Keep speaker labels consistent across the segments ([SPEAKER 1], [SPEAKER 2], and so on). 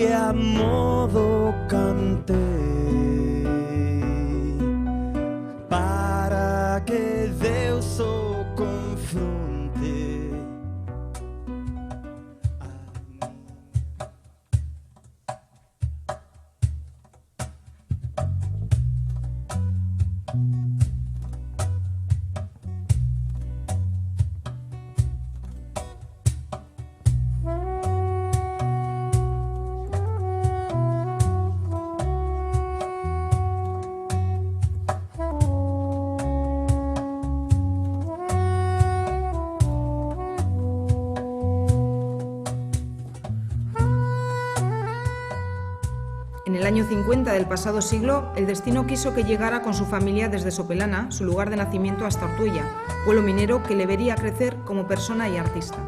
[SPEAKER 1] que a modo canté para que Deus o confronte.
[SPEAKER 2] En el año 50 del pasado siglo, el destino quiso que llegara con su familia desde Sopelana, su lugar de nacimiento, hasta Ortuella, pueblo minero que le vería crecer como persona y artista.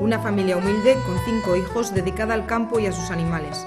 [SPEAKER 2] Una familia humilde con 5 hijos dedicada al campo y a sus animales.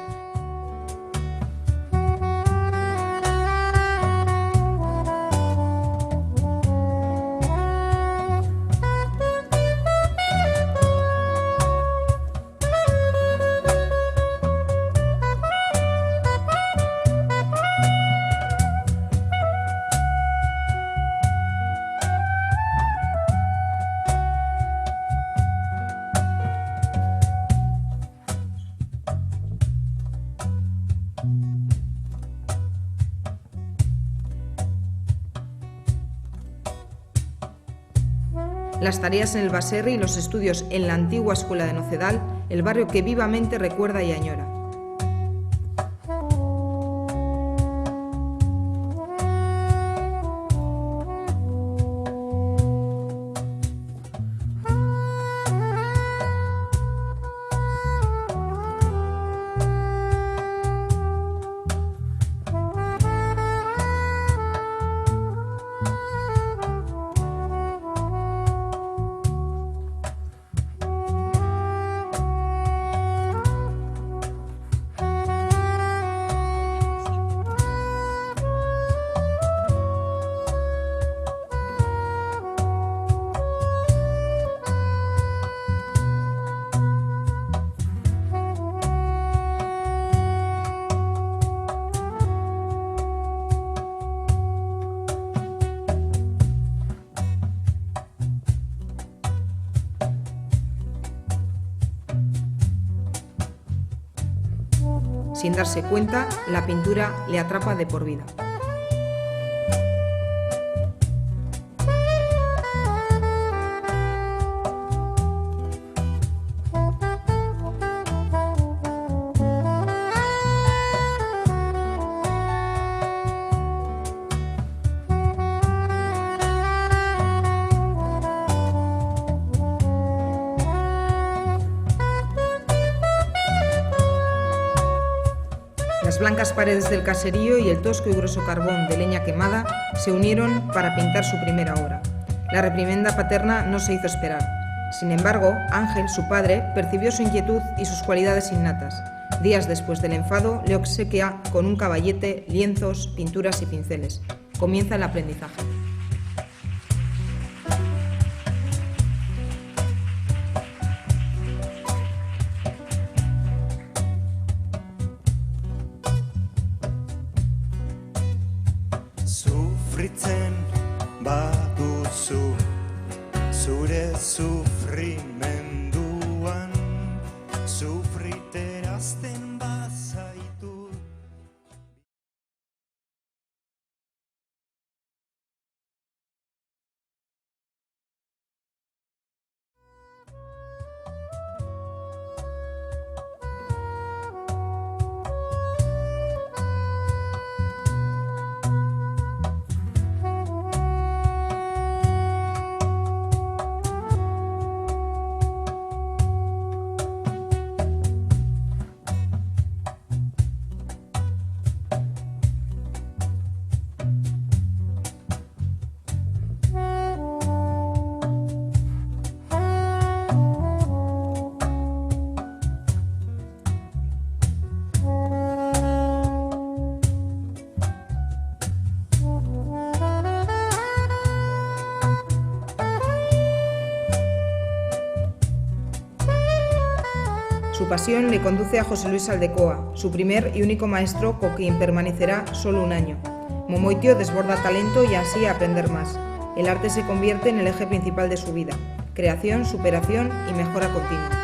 [SPEAKER 2] Las tareas en el Baserri y los estudios en la antigua escuela de Nocedal, el barrio que vivamente recuerda y añora. Sin darse cuenta, la pintura le atrapa de por vida. Las blancas paredes del caserío y el tosco y grueso carbón de leña quemada se unieron para pintar su primera obra. La reprimenda paterna no se hizo esperar. Sin embargo, Ángel, su padre, percibió su inquietud y sus cualidades innatas. Días después del enfado, le obsequia con un caballete, lienzos, pinturas y pinceles. Comienza el aprendizaje.
[SPEAKER 1] Sufritzen baduzu zure sufrimenduan, sufriterazten bazaitu.
[SPEAKER 2] Su pasión le conduce a José Luis Aldecoa, su primer y único maestro con quien permanecerá solo un año. Momoitio desborda talento y ansía aprender más. El arte se convierte en el eje principal de su vida. Creación, superación y mejora continua.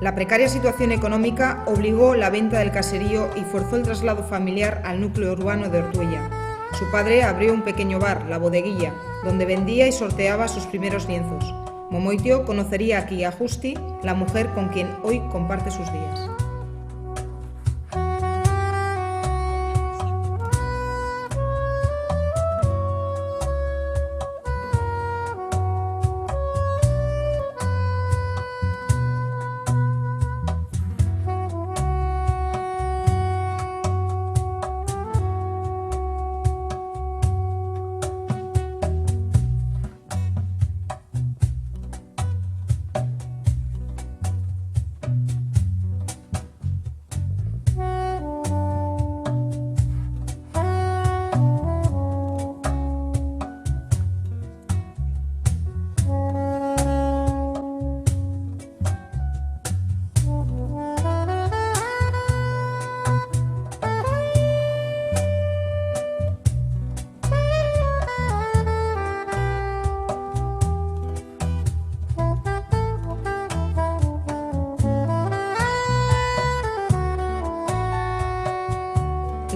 [SPEAKER 2] La precaria situación económica obligó la venta del caserío y forzó el traslado familiar al núcleo urbano de Ortuella. Su padre abrió un pequeño bar, La Bodeguilla, donde vendía y sorteaba sus primeros lienzos. Momoitio conocería aquí a Justi, la mujer con quien hoy comparte sus días.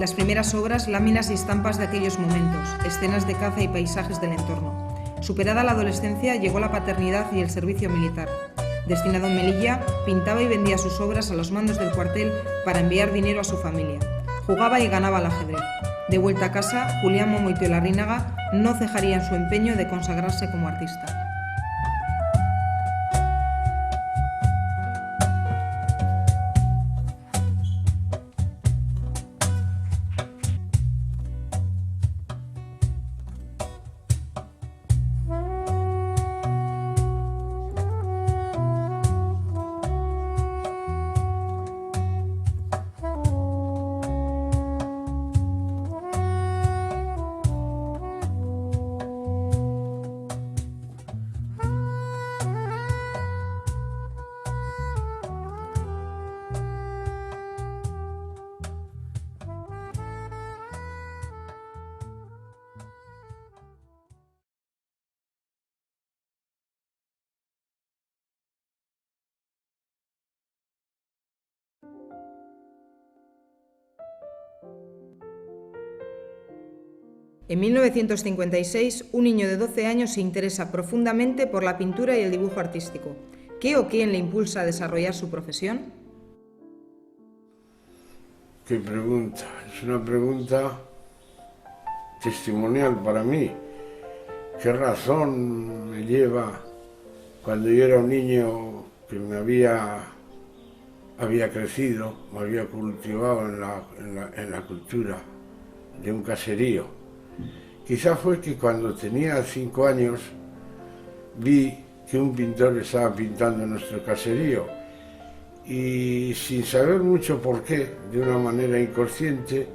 [SPEAKER 2] Las primeras obras, láminas y estampas de aquellos momentos, escenas de caza y paisajes del entorno. Superada la adolescencia, llegó la paternidad y el servicio militar. Destinado en Melilla, pintaba y vendía sus obras a los mandos del cuartel para enviar dinero a su familia. Jugaba y ganaba al ajedrez. De vuelta a casa, Julián Momoitio Larrínaga no cejaría en su empeño de consagrarse como artista. En 1956, un niño de 12 años se interesa profundamente por la pintura y el dibujo artístico. ¿Qué o quién le impulsa a desarrollar su profesión?
[SPEAKER 3] ¿Qué pregunta? Es una pregunta testimonial para mí. ¿Qué razón me lleva cuando yo era un niño que había crecido, me había cultivado en la cultura de un caserío? Quizá fue que cuando tenía 5 años vi que un pintor estaba pintando nuestro caserío y sin saber mucho por qué, de una manera inconsciente,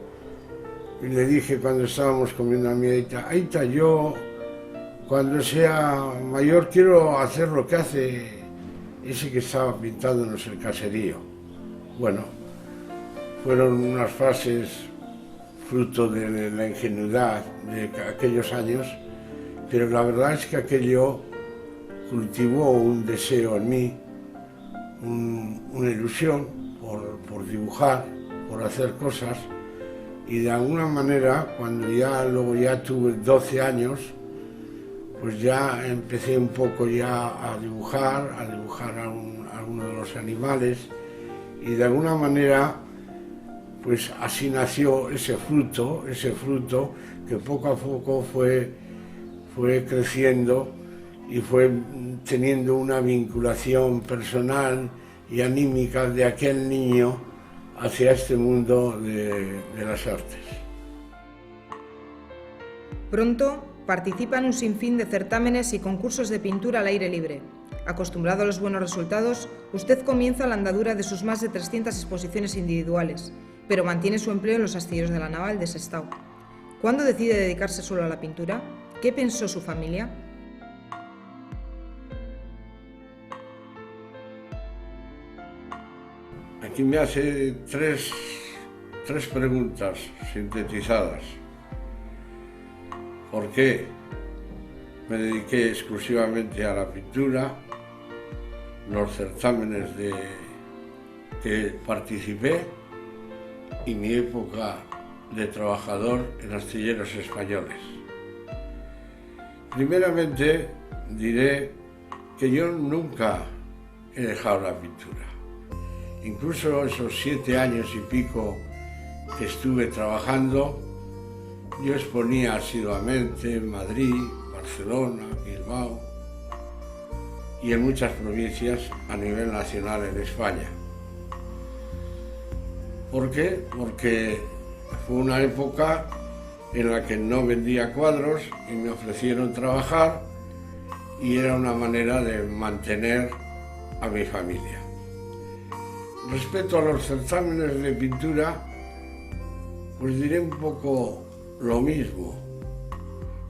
[SPEAKER 3] le dije cuando estábamos comiendo a mi Aita: Aita, yo cuando sea mayor quiero hacer lo que hace ese que estaba pintándonos el caserío. Bueno, fueron unas frases fruto de la ingenuidad de aquellos años, pero la verdad es que aquello cultivó un deseo en mí, una ilusión por dibujar, por hacer cosas, y de alguna manera cuando luego ya tuve 12 años, pues ya empecé un poco ya a dibujar algunos de los animales, y de alguna manera pues así nació ese fruto que poco a poco fue creciendo y fue teniendo una vinculación personal y anímica de aquel niño hacia este mundo de las artes.
[SPEAKER 2] Pronto participa en un sinfín de certámenes y concursos de pintura al aire libre. Acostumbrado a los buenos resultados, usted comienza la andadura de sus más de 300 exposiciones individuales, pero mantiene su empleo en los astilleros de la Naval de Sestao. ¿Cuándo decide dedicarse solo a la pintura? ¿Qué pensó su familia?
[SPEAKER 3] Aquí me hace tres preguntas sintetizadas. ¿Por qué me dediqué exclusivamente a la pintura? Los certámenes que participé y mi época de trabajador en astilleros españoles. Primeramente diré que yo nunca he dejado la pintura. Incluso esos 7 años y pico que estuve trabajando, yo exponía asiduamente en Madrid, Barcelona, Bilbao y en muchas provincias a nivel nacional en España. ¿Por qué? Porque fue una época en la que no vendía cuadros y me ofrecieron trabajar y era una manera de mantener a mi familia. Respecto a los certámenes de pintura, pues diré un poco lo mismo.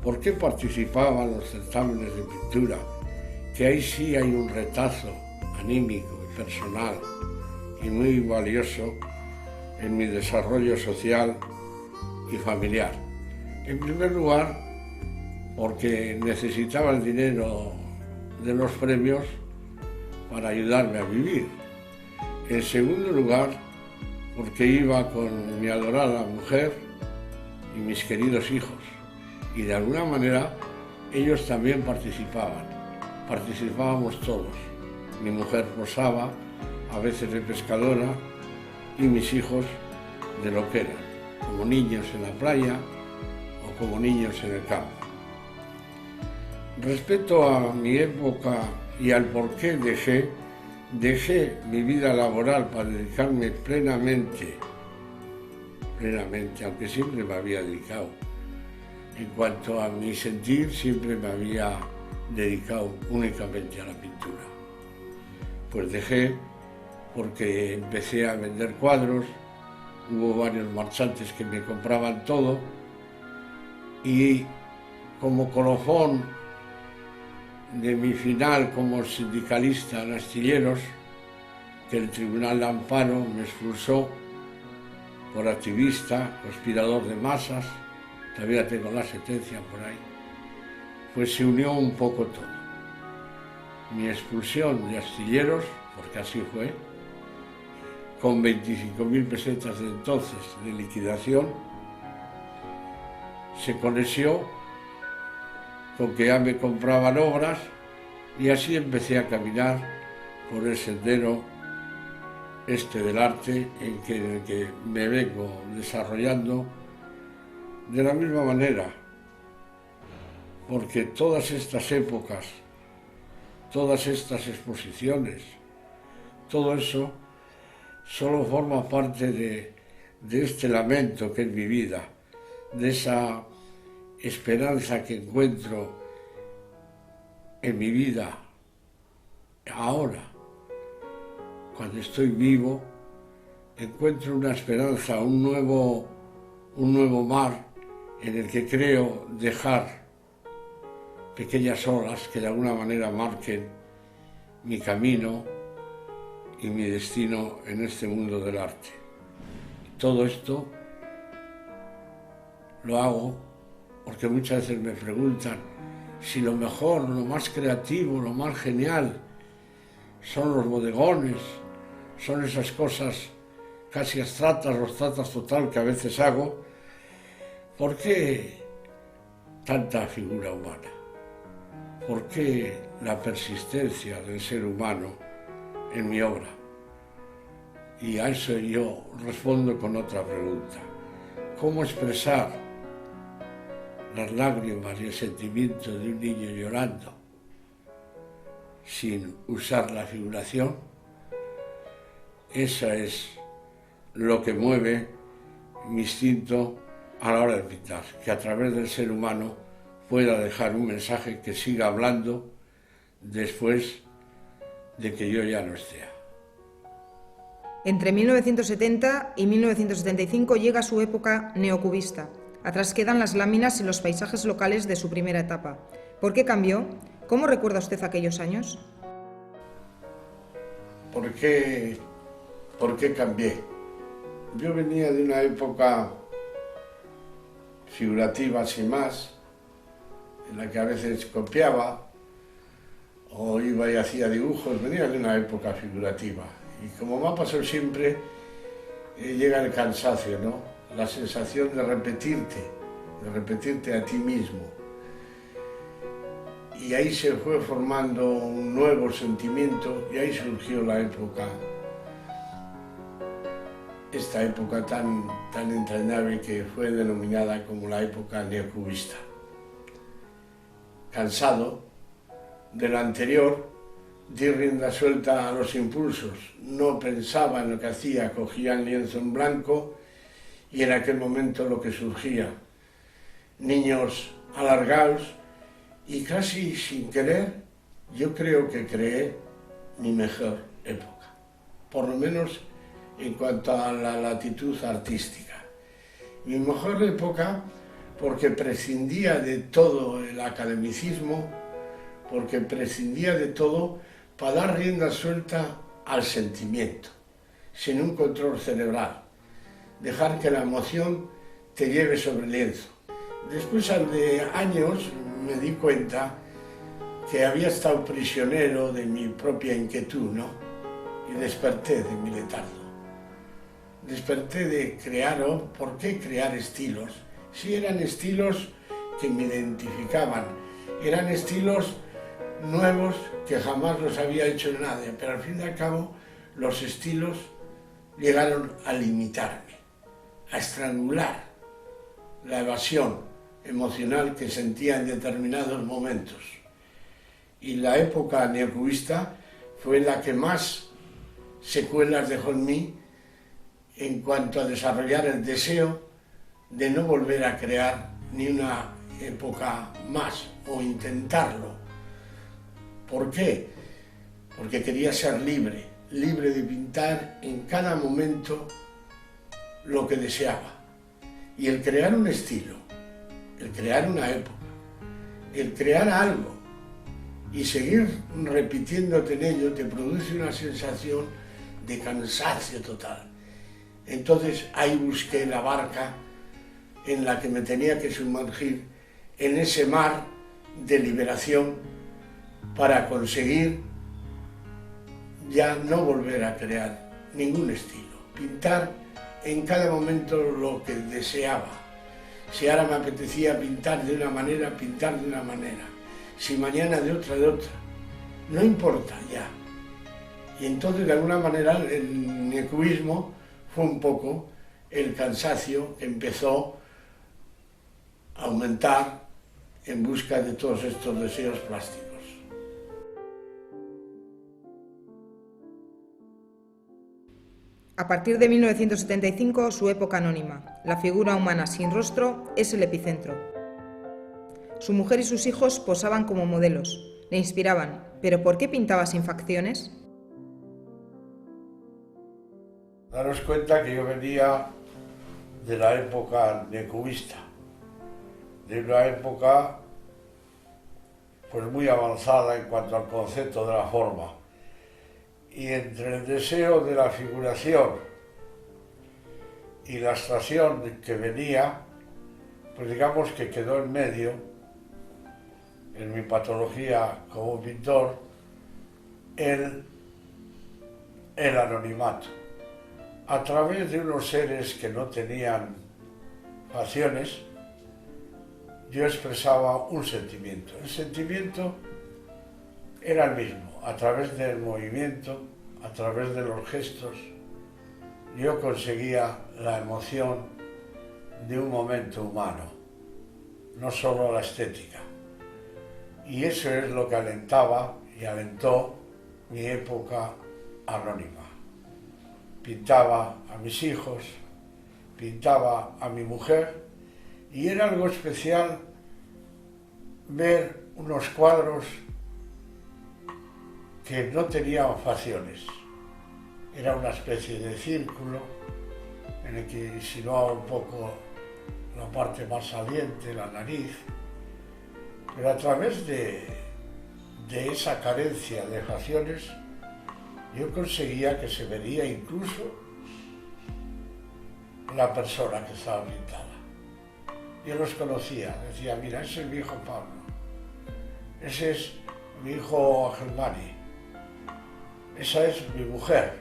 [SPEAKER 3] ¿Por qué participaba en los certámenes de pintura? Que ahí sí hay un retazo anímico y personal y muy valioso en mi desarrollo social y familiar. En primer lugar, porque necesitaba el dinero de los premios para ayudarme a vivir. En segundo lugar, porque iba con mi adorada mujer y mis queridos hijos, y de alguna manera ellos también participábamos todos. Mi mujer posaba, a veces de pescadora, y mis hijos de lo que eran, como niños en la playa o como niños en el campo. Respecto a mi época y al por qué dejé mi vida laboral para dedicarme plenamente, aunque siempre me había dedicado. En cuanto a mi sentir, siempre me había dedicado únicamente a la pintura. Pues dejé porque empecé a vender cuadros, hubo varios marchantes que me compraban todo y como colofón de mi final como sindicalista en astilleros, que el Tribunal de Amparo me expulsó por activista, conspirador de masas, todavía tengo la sentencia por ahí, pues se unió un poco todo. Mi expulsión de astilleros, porque así fue, con 25.000 pesetas de entonces de liquidación, se conexió con que ya me compraban obras y así empecé a caminar por el sendero del arte en el que me vengo desarrollando de la misma manera, porque todas estas épocas, todas estas exposiciones, todo eso solo forma parte de este lamento que es mi vida, de esa esperanza que encuentro en mi vida ahora. Cuando estoy vivo, encuentro una esperanza, un nuevo mar en el que creo dejar pequeñas olas que de alguna manera marquen mi camino y mi destino en este mundo del arte. Todo esto lo hago porque muchas veces me preguntan si lo mejor, lo más creativo, lo más genial son los bodegones, son esas cosas casi abstractas, los abstractas total que a veces hago. ¿Por qué tanta figura humana? ¿Por qué la persistencia del ser humano en mi obra? Y a eso yo respondo con otra pregunta. ¿Cómo expresar las lágrimas y el sentimiento de un niño llorando sin usar la figuración? Eso es lo que mueve mi instinto a la hora de pintar, que a través del ser humano pueda dejar un mensaje que siga hablando después de que yo ya no esté.
[SPEAKER 2] Entre 1970 y 1975 llega su época neocubista. Atrás quedan las láminas y los paisajes locales de su primera etapa. ¿Por qué cambió? ¿Cómo recuerda usted aquellos años?
[SPEAKER 3] ¿Por qué cambié? Yo venía de una época figurativa sin más, en la que a veces copiaba o iba y hacía dibujos. Venía de una época figurativa y como me ha pasado siempre, llega el cansancio, ¿no? La sensación de repetirte a ti mismo. Y ahí se fue formando un nuevo sentimiento y ahí surgió la época, esta época tan entrañable que fue denominada como la época neocubista. Cansado de lo anterior, di rienda suelta a los impulsos, no pensaba en lo que hacía, cogía el lienzo en blanco y en aquel momento lo que surgía, niños alargados, y casi sin querer, yo creo que creé mi mejor época, por lo menos en cuanto a la latitud artística. Mi mejor época porque prescindía de todo el academicismo, porque prescindía de todo para dar rienda suelta al sentimiento, sin un control cerebral, dejar que la emoción te lleve sobre el lienzo. Después de años me di cuenta que había estado prisionero de mi propia inquietud, ¿no? Y desperté de mi letargo. Desperté de crear, ¿o? ¿Por qué crear estilos? Sí, eran estilos que me identificaban, eran estilos nuevos que jamás los había hecho nadie, pero al fin y al cabo los estilos llegaron a limitarme, a estrangular la evasión emocional que sentía en determinados momentos. Y la época neocubista fue la que más secuelas dejó en mí en cuanto a desarrollar el deseo de no volver a crear ni una época más o intentarlo. ¿Por qué? Porque quería ser libre de pintar en cada momento lo que deseaba. Y el crear un estilo, el crear una época, el crear algo y seguir repitiéndote en ello te produce una sensación de cansancio total. Entonces ahí busqué la barca en la que me tenía que sumergir en ese mar de liberación para conseguir ya no volver a crear ningún estilo, pintar en cada momento lo que deseaba. Si ahora me apetecía pintar de una manera, pintar de una manera. Si mañana de otra, no importa ya. Y entonces de alguna manera el neocubismo fue un poco el cansancio que empezó aumentar en busca de todos estos deseos plásticos.
[SPEAKER 2] A partir de 1975, su época anónima, la figura humana sin rostro, es el epicentro. Su mujer y sus hijos posaban como modelos, le inspiraban, pero ¿por qué pintaba sin facciones?
[SPEAKER 3] Daros cuenta que yo venía de la época necubista, de una época pues muy avanzada en cuanto al concepto de la forma. Y entre el deseo de la figuración y la abstracción que venía, pues digamos que quedó en medio, en mi patología como pintor, el anonimato. A través de unos seres que no tenían facciones, yo expresaba un sentimiento. El sentimiento era el mismo, a través del movimiento, a través de los gestos, yo conseguía la emoción de un momento humano, no solo la estética. Y eso es lo que alentaba y alentó mi época anónima. Pintaba a mis hijos, pintaba a mi mujer, y era algo especial ver unos cuadros que no tenían facciones. Era una especie de círculo en el que insinuaba un poco la parte más saliente, la nariz, pero a través de esa carencia de facciones yo conseguía que se vería incluso la persona que estaba pintada. Yo los conocía, decía, mira, ese es mi hijo Pablo, ese es mi hijo Germani, esa es mi mujer.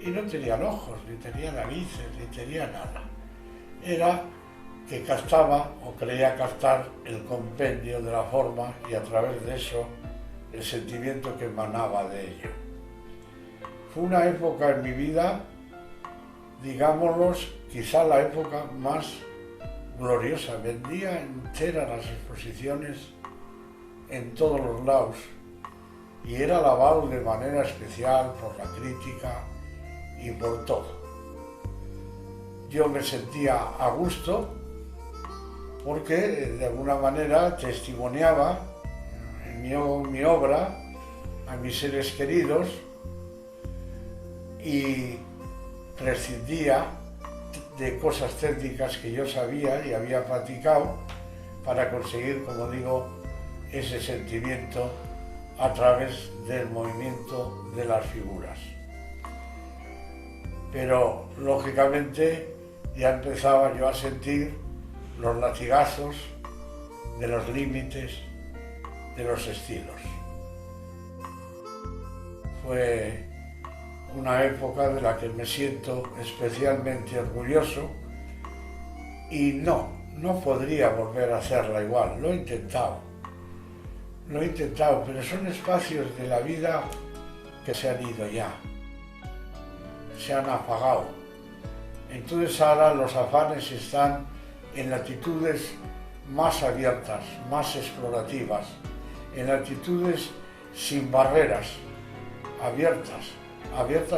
[SPEAKER 3] Y no tenían ojos, ni tenía narices, ni tenía nada. Era que captaba o creía captar el compendio de la forma y a través de eso el sentimiento que emanaba de ello. Fue una época en mi vida, digámoslos, quizá la época más gloriosa. Vendía enteras las exposiciones en todos los lados y era alabado de manera especial por la crítica y por todo. Yo me sentía a gusto porque de alguna manera testimoniaba en mi obra a mis seres queridos y prescindía de cosas técnicas que yo sabía y había practicado para conseguir, como digo, ese sentimiento a través del movimiento de las figuras. Pero, lógicamente, ya empezaba yo a sentir los latigazos de los límites de los estilos. Fue una época de la que me siento especialmente orgulloso y no podría volver a hacerla igual. Lo he intentado, pero son espacios de la vida que se han ido ya, se han apagado. Entonces ahora los afanes están en latitudes más abiertas, más explorativas, en latitudes sin barreras, abiertas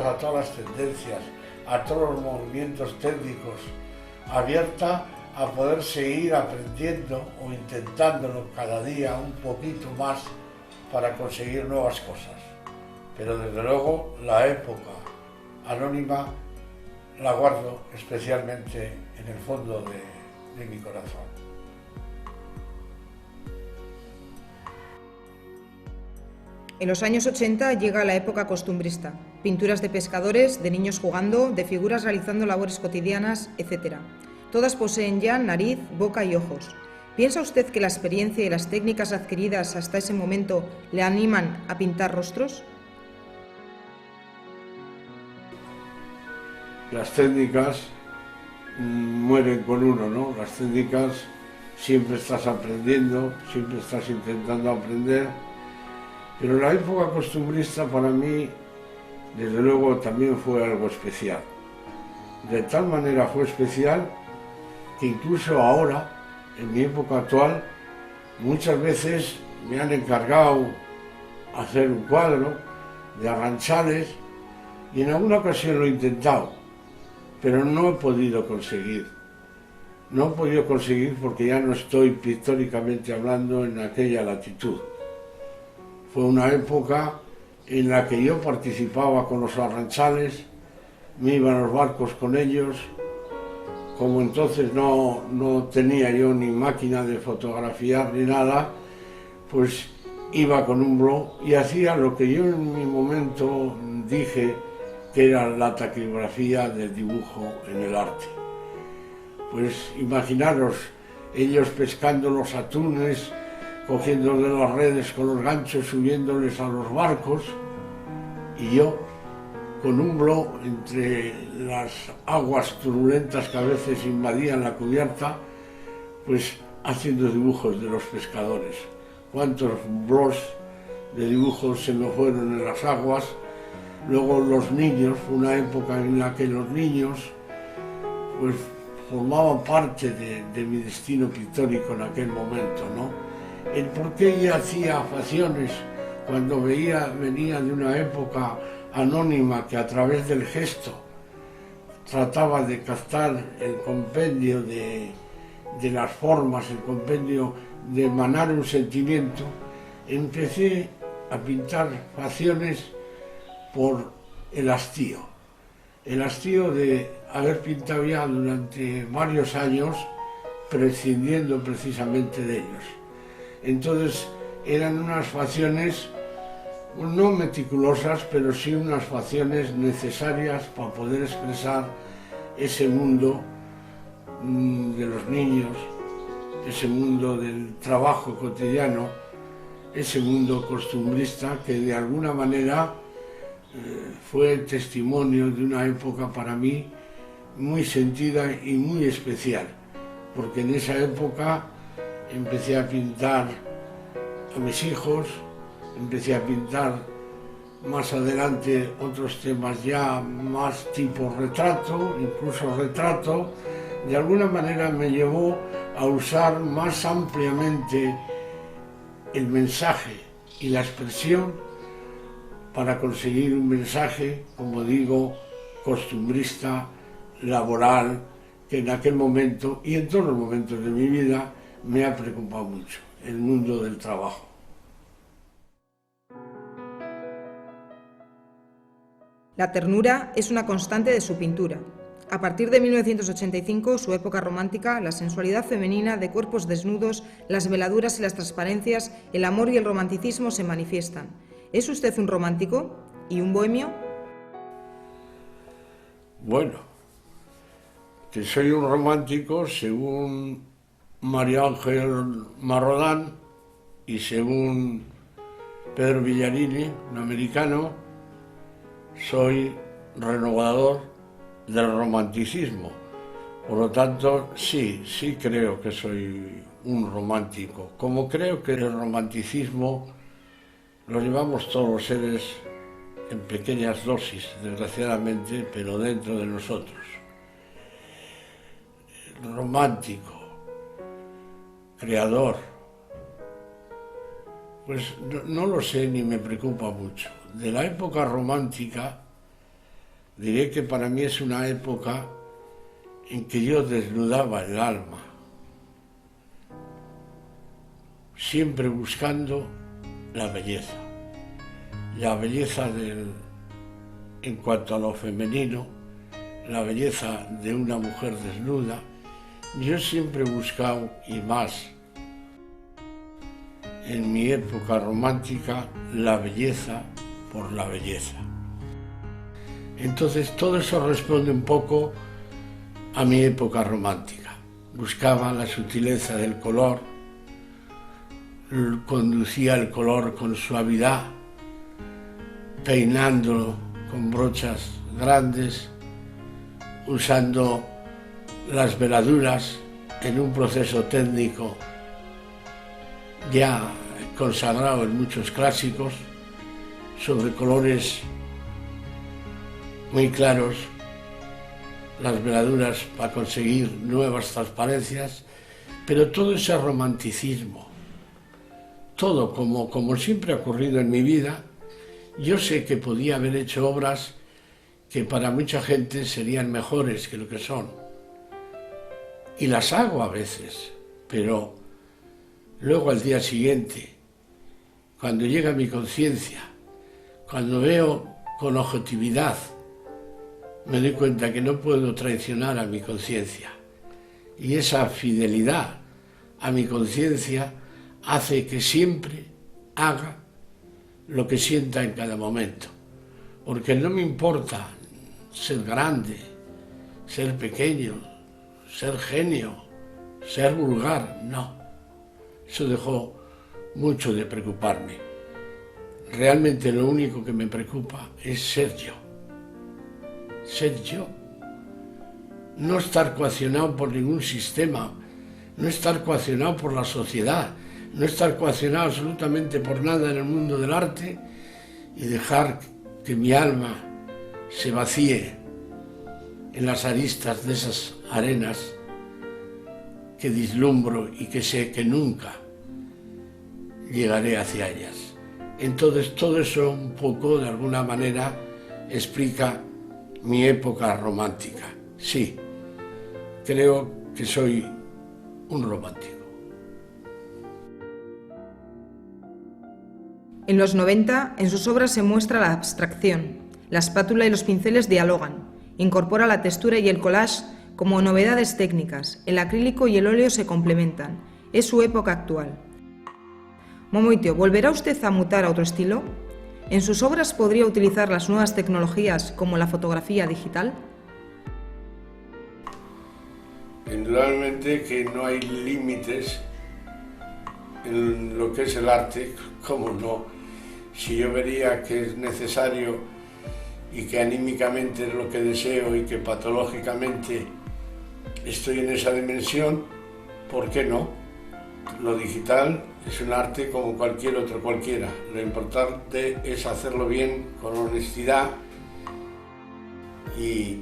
[SPEAKER 3] a todas las tendencias, a todos los movimientos técnicos, abierta a poder seguir aprendiendo o intentándolo cada día un poquito más para conseguir nuevas cosas. Pero desde luego la época anónima la guardo especialmente en el fondo de mi corazón.
[SPEAKER 2] En los años 80 llega la época costumbrista, pinturas de pescadores, de niños jugando, de figuras realizando labores cotidianas, etc. Todas poseen ya nariz, boca y ojos. ¿Piensa usted que la experiencia y las técnicas adquiridas hasta ese momento le animan a pintar rostros?
[SPEAKER 3] Las técnicas mueren con uno, ¿no? Las técnicas siempre estás aprendiendo, siempre estás intentando aprender, pero la época costumbrista para mí, desde luego, también fue algo especial. De tal manera fue especial que incluso ahora en mi época actual, muchas veces me han encargado hacer un cuadro de arranchales y en alguna ocasión lo he intentado, pero no he podido conseguir. No he podido conseguir porque ya no estoy pictóricamente hablando en aquella latitud. Fue una época en la que yo participaba con los arranchales, me iba a los barcos con ellos. Como entonces no tenía yo ni máquina de fotografiar ni nada, pues iba con un blog y hacía lo que yo en mi momento dije que era la taquigrafía del dibujo en el arte. Pues imaginaros, ellos pescando los atunes, cogiéndoles las redes con los ganchos, subiéndoles a los barcos, y yo con un blog entre las aguas turbulentas que a veces invadían la cubierta, pues haciendo dibujos de los pescadores. Cuántos blogs de dibujos se me fueron en las aguas. Luego los niños, una época en la que los niños pues formaban parte de mi destino pictórico en aquel momento, ¿no? El por qué ella hacía facciones cuando venía de una época anónima que a través del gesto trataba de captar el compendio de las formas, el compendio de emanar un sentimiento, empecé a pintar facciones por el hastío de haber pintado ya durante varios años prescindiendo precisamente de ellos. Entonces eran unas facciones no meticulosas, pero sí unas facciones necesarias para poder expresar ese mundo de los niños, ese mundo del trabajo cotidiano, ese mundo costumbrista que de alguna manera fue testimonio de una época para mí muy sentida y muy especial, porque en esa época empecé a pintar a mis hijos, empecé a pintar más adelante otros temas ya más tipo retrato, incluso retrato. De alguna manera me llevó a usar más ampliamente el mensaje y la expresión para conseguir un mensaje, como digo, costumbrista, laboral, que en aquel momento y en todos los momentos de mi vida me ha preocupado mucho, el mundo del trabajo.
[SPEAKER 2] La ternura es una constante de su pintura. A partir de 1985, su época romántica, la sensualidad femenina de cuerpos desnudos, las veladuras y las transparencias, el amor y el romanticismo se manifiestan. ¿Es usted un romántico y un bohemio?
[SPEAKER 3] Bueno, que soy un romántico según María Ángel Marrodán y según Pedro Villarini, un americano, soy renovador del romanticismo. Por lo tanto, sí creo que soy un romántico. Como creo que el romanticismo lo llevamos todos los seres en pequeñas dosis, desgraciadamente, pero dentro de nosotros. Romántico, creador, pues no lo sé ni me preocupa mucho. De la época romántica, diré que para mí es una época en que yo desnudaba el alma, siempre buscando la belleza en cuanto a lo femenino, la belleza de una mujer desnuda. Yo siempre he buscado, y más en mi época romántica, la belleza por la belleza. Entonces todo eso responde un poco a mi época romántica. Buscaba la sutileza del color, conducía el color con suavidad, peinándolo con brochas grandes, usando las veladuras en un proceso técnico ya consagrado en muchos clásicos, sobre colores muy claros, las veladuras para conseguir nuevas transparencias, pero todo ese romanticismo, todo como siempre ha ocurrido en mi vida, yo sé que podía haber hecho obras que para mucha gente serían mejores que lo que son. Y las hago a veces, pero luego al día siguiente, cuando llega mi conciencia, cuando veo con objetividad, me doy cuenta que no puedo traicionar a mi conciencia. Y esa fidelidad a mi conciencia hace que siempre haga lo que sienta en cada momento. Porque no me importa ser grande, ser pequeño, ser genio, ser vulgar, no. Eso dejó mucho de preocuparme. Realmente lo único que me preocupa es ser yo. Ser yo. No estar coaccionado por ningún sistema, no estar coaccionado por la sociedad, no estar coaccionado absolutamente por nada en el mundo del arte y dejar que mi alma se vacíe en las aristas de esas arenas que vislumbro y que sé que nunca llegaré hacia ellas. Entonces todo eso un poco, de alguna manera, explica mi época romántica. Sí, creo que soy un romántico.
[SPEAKER 2] En los 90, en sus obras se muestra la abstracción. La espátula y los pinceles dialogan. Incorpora la textura y el collage como novedades técnicas. El acrílico y el óleo se complementan. Es su época actual. Momoitio, ¿volverá usted a mutar a otro estilo? ¿En sus obras podría utilizar las nuevas tecnologías como la fotografía digital?
[SPEAKER 3] Indudablemente que no hay límites en lo que es el arte, cómo no. Si yo vería que es necesario y que anímicamente es lo que deseo y que patológicamente estoy en esa dimensión, ¿por qué no? Lo digital es un arte como cualquier otro cualquiera. Lo importante es hacerlo bien, con honestidad y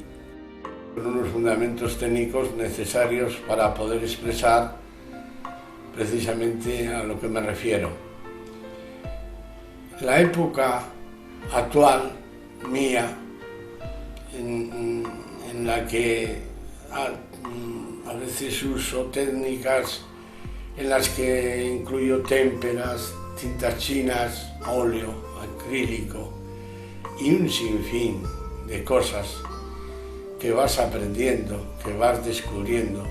[SPEAKER 3] con unos fundamentos técnicos necesarios para poder expresar precisamente a lo que me refiero. La época actual mía, en la que a veces uso técnicas en las que incluyo témperas, tintas chinas, óleo, acrílico y un sinfín de cosas que vas aprendiendo, que vas descubriendo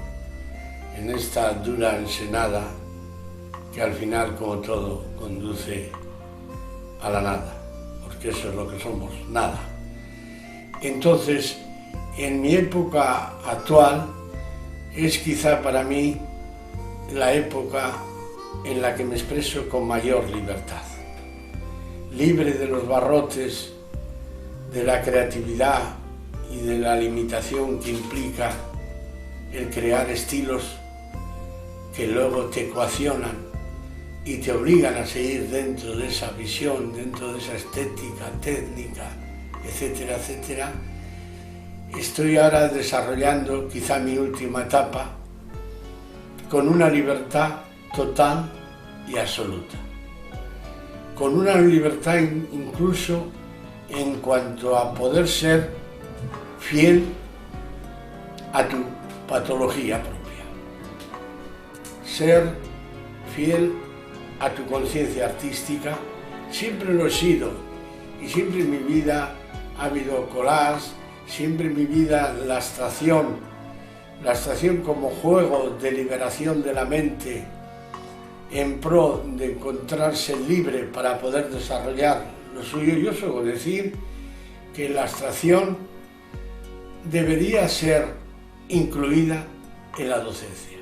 [SPEAKER 3] en esta dura ensenada que al final, como todo, conduce a la nada, porque eso es lo que somos, nada. Entonces, en mi época actual es quizá para mí la época en la que me expreso con mayor libertad, libre de los barrotes, de la creatividad y de la limitación que implica el crear estilos que luego te coaccionan y te obligan a seguir dentro de esa visión, dentro de esa estética, técnica, etcétera, etcétera. Estoy ahora desarrollando quizá mi última etapa con una libertad total y absoluta, con una libertad incluso en cuanto a poder ser fiel a tu patología propia, ser fiel a tu conciencia artística. Siempre lo he sido y siempre en mi vida ha habido collage, siempre en mi vida la abstracción como juego de liberación de la mente en pro de encontrarse libre para poder desarrollar lo suyo. Yo suelo decir que la abstracción debería ser incluida en la docencia,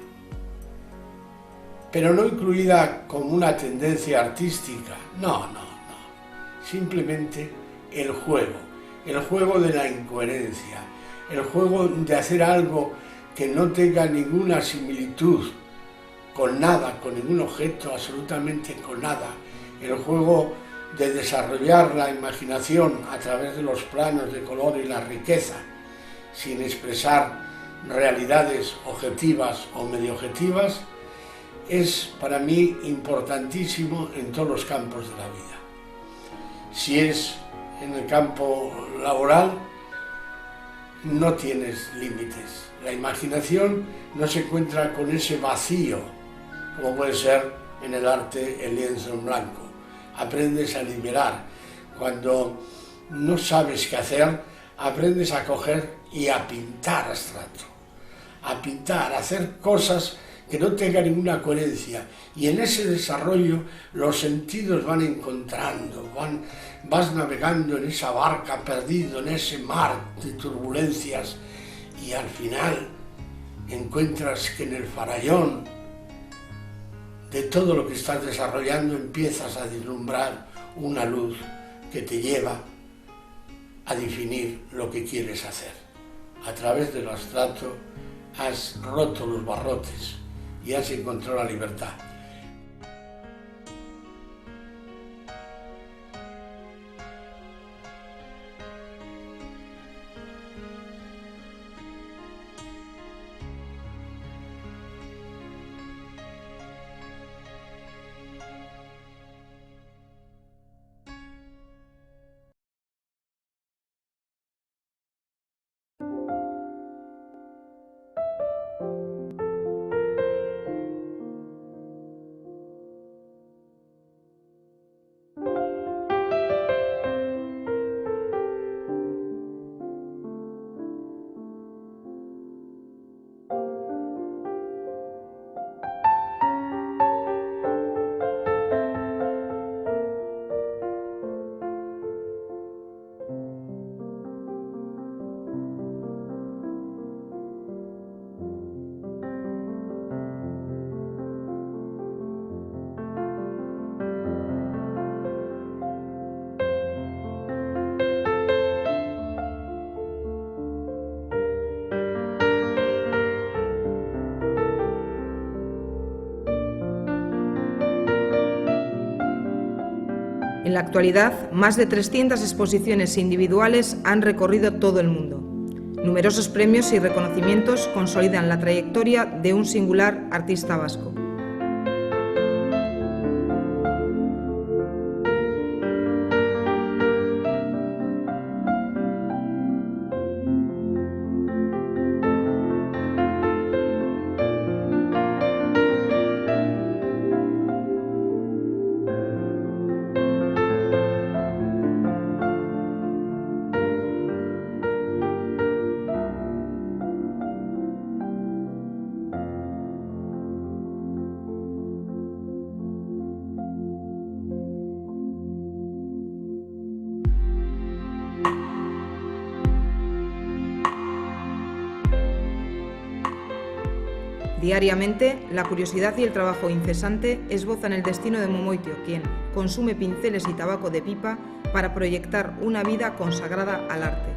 [SPEAKER 3] pero no incluida como una tendencia artística, no, simplemente el juego de la incoherencia, el juego de hacer algo que no tenga ninguna similitud con nada, con ningún objeto, absolutamente con nada, el juego de desarrollar la imaginación a través de los planos de color y la riqueza, sin expresar realidades objetivas o medio objetivas. es para mí importantísimo en todos los campos de la vida. Si es en el campo laboral, no tienes límites. La imaginación no se encuentra con ese vacío, como puede ser en el arte el lienzo en blanco. Aprendes a liberar. Cuando no sabes qué hacer, aprendes a coger y a pintar abstracto. A pintar, a hacer cosas que no tengan ninguna coherencia. Y en ese desarrollo los sentidos van encontrando, vas navegando en esa barca perdido, en ese mar de turbulencias, y al final encuentras que en el farallón de todo lo que estás desarrollando empiezas a vislumbrar una luz que te lleva a definir lo que quieres hacer. A través del abstracto has roto los barrotes y has encontrado la libertad.
[SPEAKER 2] En la actualidad, más de 300 exposiciones individuales han recorrido todo el mundo. Numerosos premios y reconocimientos consolidan la trayectoria de un singular artista vasco. Diariamente, la curiosidad y el trabajo incesante esbozan el destino de Momoitio, quien consume pinceles y tabaco de pipa para proyectar una vida consagrada al arte.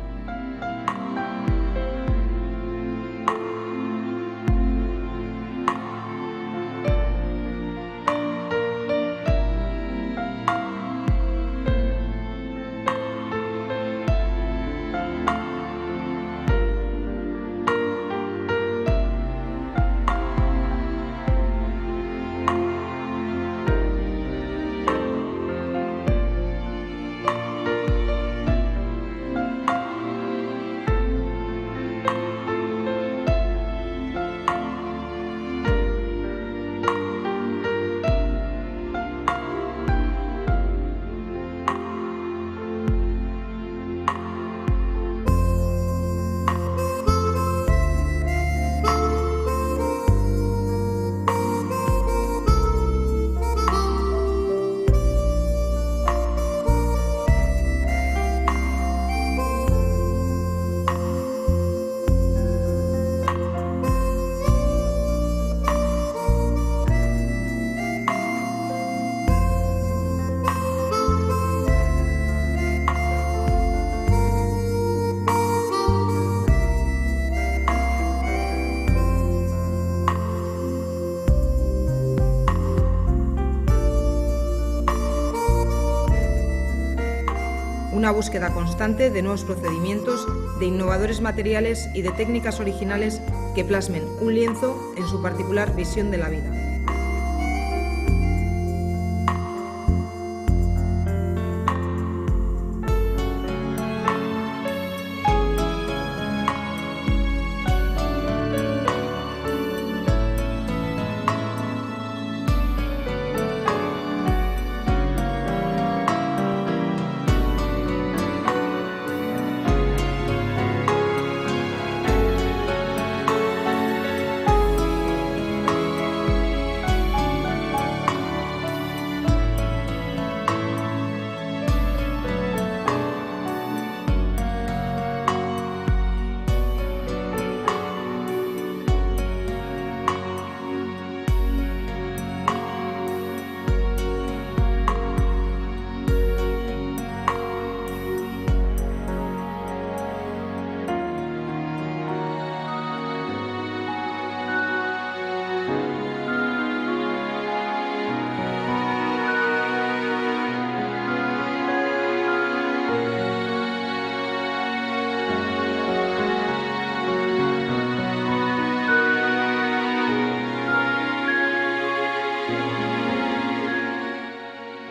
[SPEAKER 2] Una búsqueda constante de nuevos procedimientos, de innovadores materiales y de técnicas originales que plasmen un lienzo en su particular visión de la vida.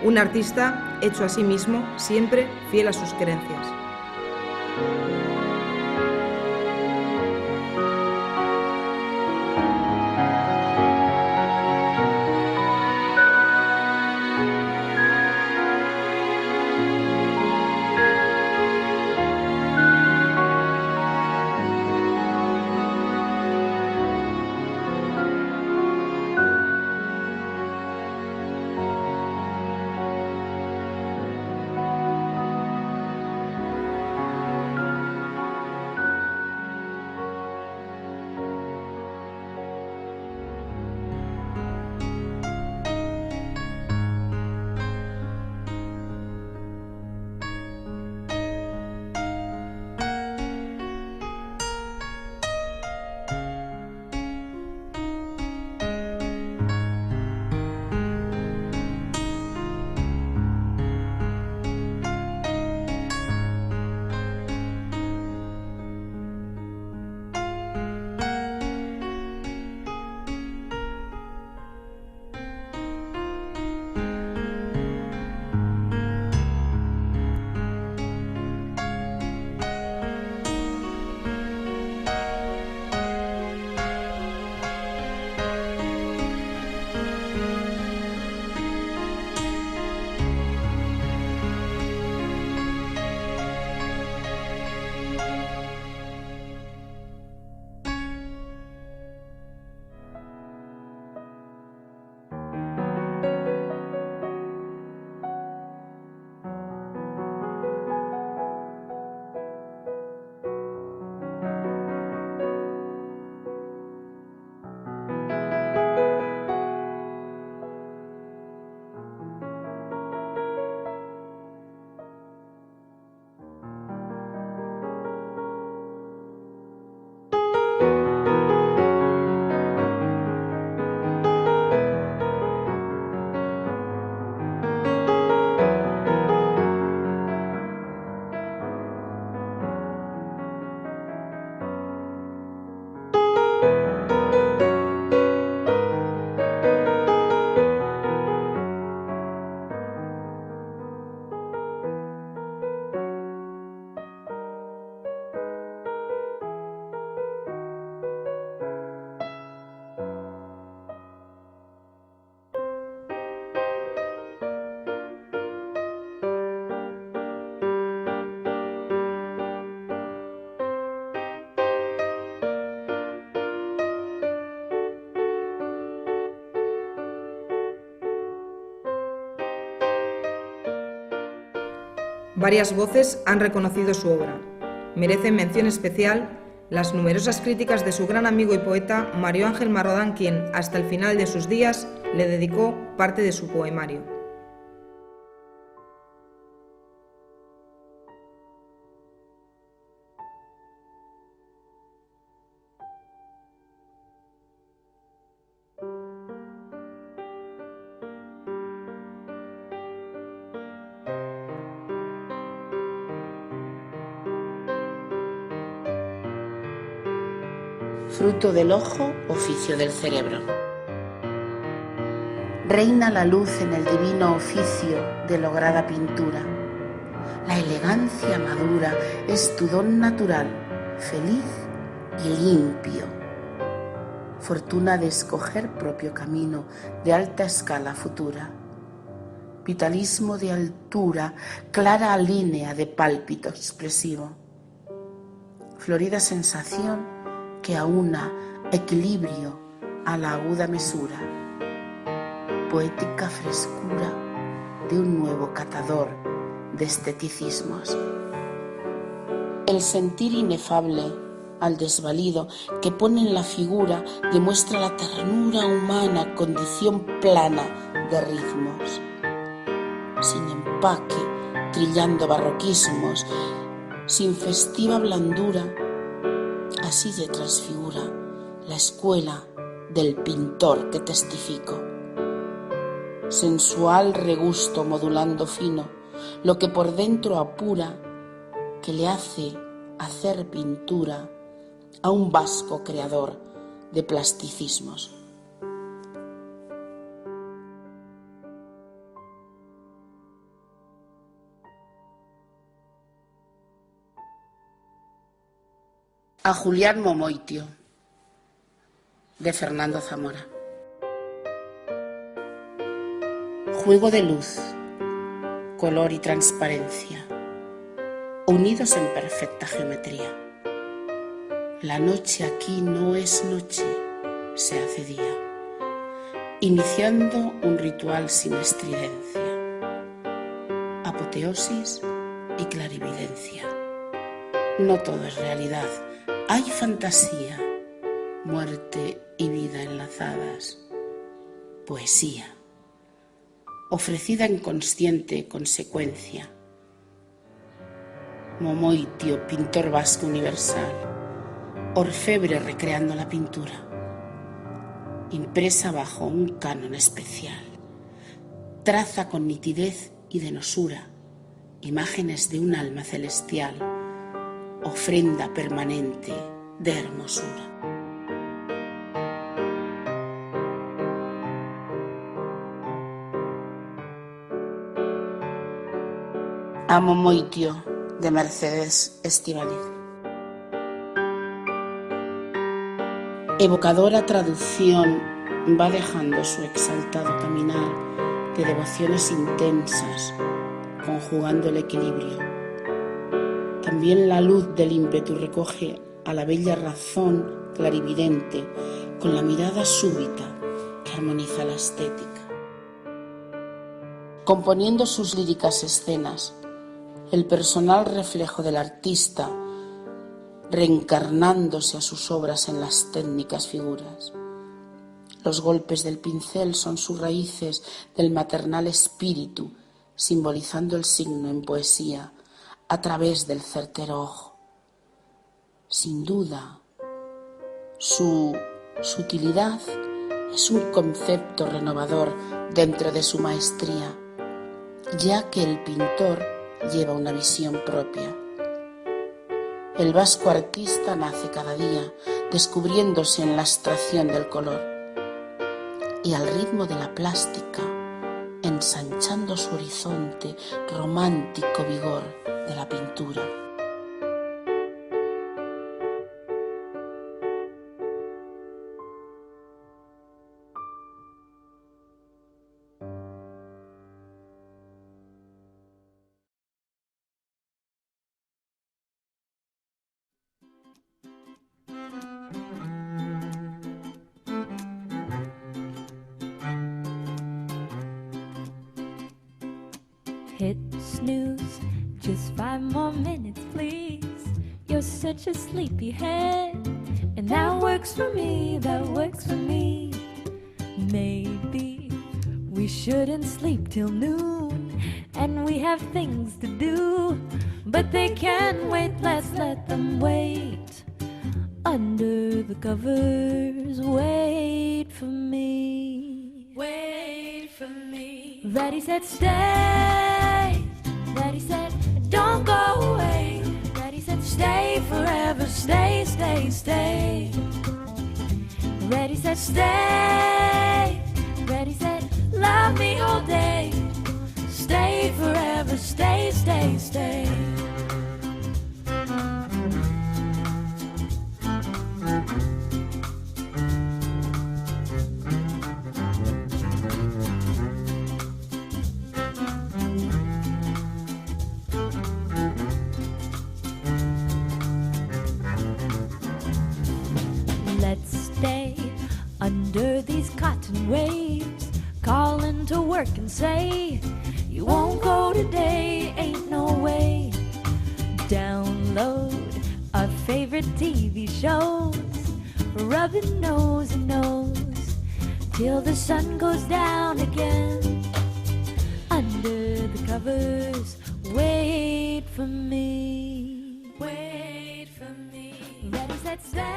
[SPEAKER 2] Un artista hecho a sí mismo, siempre fiel a sus creencias. Varias voces han reconocido su obra. Merecen mención especial las numerosas críticas de su gran amigo y poeta Mario Ángel Marrodán, quien, hasta el final de sus días, le dedicó parte de su poemario.
[SPEAKER 4] Fruto del ojo, oficio del cerebro. Reina la luz en el divino oficio de lograda pintura. La elegancia madura es tu don natural, feliz y limpio. Fortuna de escoger propio camino de alta escala futura. Vitalismo de altura, clara línea de pálpito expresivo. Florida sensación que aúna equilibrio a la aguda mesura, poética frescura de un nuevo catador de esteticismos. El sentir inefable al desvalido que pone en la figura demuestra la ternura humana, condición plana de ritmos, sin empaque, trillando barroquismos, sin festiva blandura. Así se transfigura la escuela del pintor que testifico. Sensual regusto modulando fino, lo que por dentro apura, que le hace hacer pintura a un vasco creador de plasticismos. A Julián Momoitio, de Fernando Zamora. Juego de luz, color y transparencia, unidos en perfecta geometría. La noche aquí no es noche, se hace día, iniciando un ritual sin estridencia, apoteosis y clarividencia. No todo es realidad, hay fantasía, muerte y vida enlazadas, poesía, ofrecida en consciente consecuencia. Momoitio, pintor vasco universal, orfebre recreando la pintura, impresa bajo un canon especial, traza con nitidez y denosura imágenes de un alma celestial, ofrenda permanente de hermosura. A Momoitio, de Mercedes Estíbaliz. Evocadora traducción va dejando su exaltado caminar de devociones intensas, conjugando el equilibrio. También la luz del ímpetu recoge a la bella razón clarividente con la mirada súbita que armoniza la estética. Componiendo sus líricas escenas, el personal reflejo del artista, reencarnándose a sus obras en las técnicas figuras. Los golpes del pincel son sus raíces del maternal espíritu, simbolizando el signo en poesía a través del certero ojo. Sin duda, su sutilidad es un concepto renovador dentro de su maestría, ya que el pintor lleva una visión propia. El vasco artista nace cada día, descubriéndose en la abstracción del color y al ritmo de la plástica, ensanchando su horizonte romántico vigor de la pintura.
[SPEAKER 5] Hit snooze, just 5 more minutes, please. You're such a sleepyhead, and that works for me, that works for me. Maybe we shouldn't sleep till noon, and we have things to do, but they can wait, let's let them wait. Under the covers, wait for me. Wait for me. Daddy said stay. Daddy said don't go away. Daddy said stay forever, stay, stay, stay. Daddy said stay. Daddy said love me all day. Stay forever, stay, stay, stay. Let's stay under these cotton waves, calling to work and say, you won't go today, ain't no way. Download our favorite TV shows, rubbing nose and nose, till the sun goes down again. Under the covers, wait for me. Wait for me. Ready, set, stay.